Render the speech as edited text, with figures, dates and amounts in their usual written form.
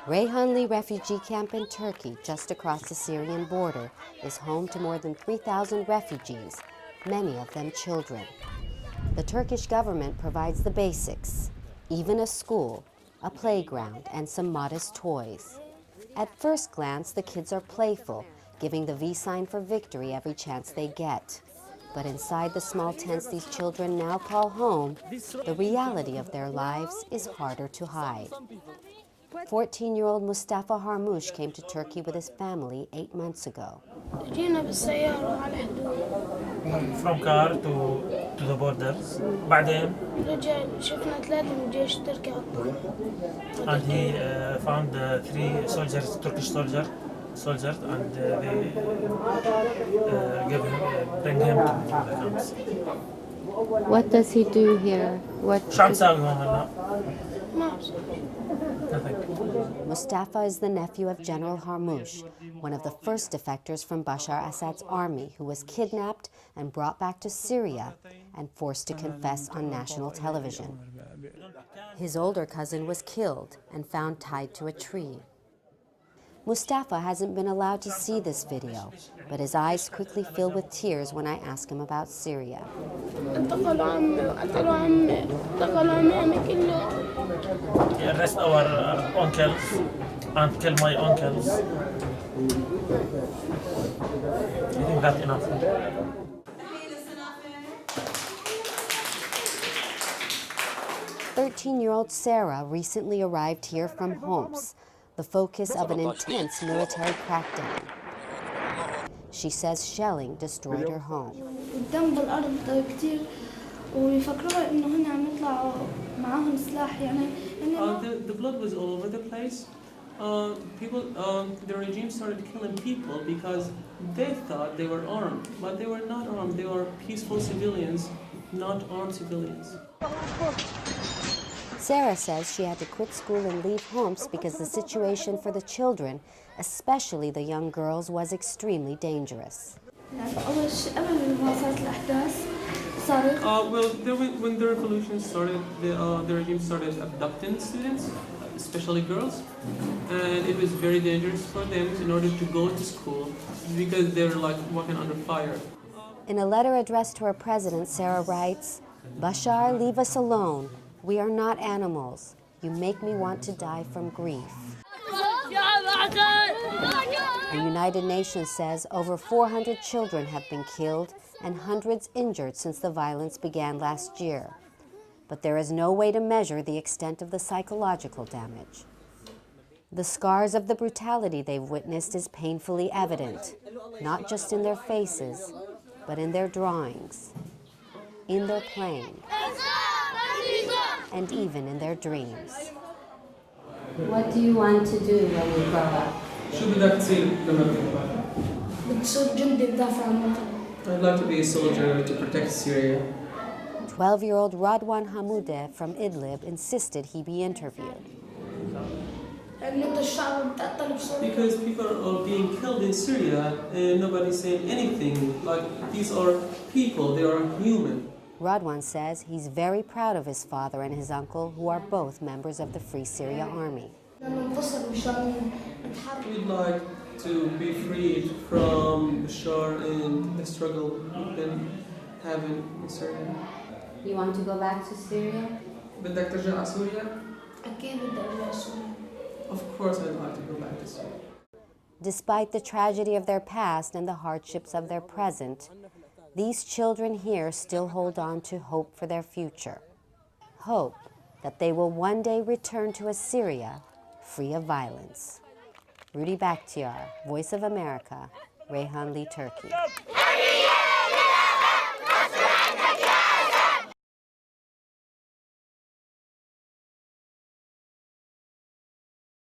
Syria Refugee camp in Turkey, just across the Syrian border, is home to more than 3,000 refugees, many of them children. The Turkish government provides the basics, even a school, a playground, and some modest toys. At first glance, the kids are playful, giving the V sign for victory every chance they get. But inside the small tents these children now call home, the reality of their lives is harder to hide. 14-year-old Mustafa Harmoush came to Turkey with his family 8 months ago. From car to the borders. بعدين and he found 3 soldiers, Turkish soldiers, and they bring him to the camps. What does he do here? شو عم تساوي هون هلا؟ Nothing. Mustafa is the nephew of General Harmoush, one of the first defectors from Bashar Assad's army, who was kidnapped and brought back to Syria and forced to confess on national television. His older cousin was killed and found tied to a tree. Mustafa hasn't been allowed to see this video, but his eyes quickly fill with tears when I ask him about Syria. He arrest our uncles and kill my uncles. I think that's enough. 13-year-old Sarah recently arrived here from Homs, the focus of an intense military crackdown. She says shelling destroyed her home. The blood was all over the place. The regime started killing people because they thought they were armed, but they were not armed. They were peaceful civilians, not armed civilians. Sarah says she had to quit school and leave Homs because the situation for the children, especially the young girls, was extremely dangerous. When the revolution started, the regime started abducting students, especially girls, and it was very dangerous for them in order to go to school because they were like walking under fire. In a letter addressed to her president, Sarah writes, "Bashar, leave us alone. We are not animals. You make me want to die from grief." The United Nations says over 400 children have been killed and hundreds injured since the violence began last year. But there is no way to measure the extent of the psychological damage. The scars of the brutality they've witnessed is painfully evident, not just in their faces, but in their drawings, in their playing, and even in their dreams. What do you want to do when you grow up? I'd like to be a soldier to protect Syria. 12-year-old Radwan Hamoudeh from Idlib insisted he be interviewed. Because people are being killed in Syria and nobody's saying anything. Like, these are people, they are human. Radwan says he's very proud of his father and his uncle, who are both members of the Free Syria Army. We'd like to be freed from Bashar and the struggle we've been having in Syria. You want to go back to Syria? بدك ترجع على سوريا؟ Of course I'd like to go back to Syria. Despite the tragedy of their past and the hardships of their present, these children here still hold on to hope for their future. Hope that they will one day return to a Syria free of violence. Rudy Bakhtiar, Voice of America, Reyhanli, Turkey.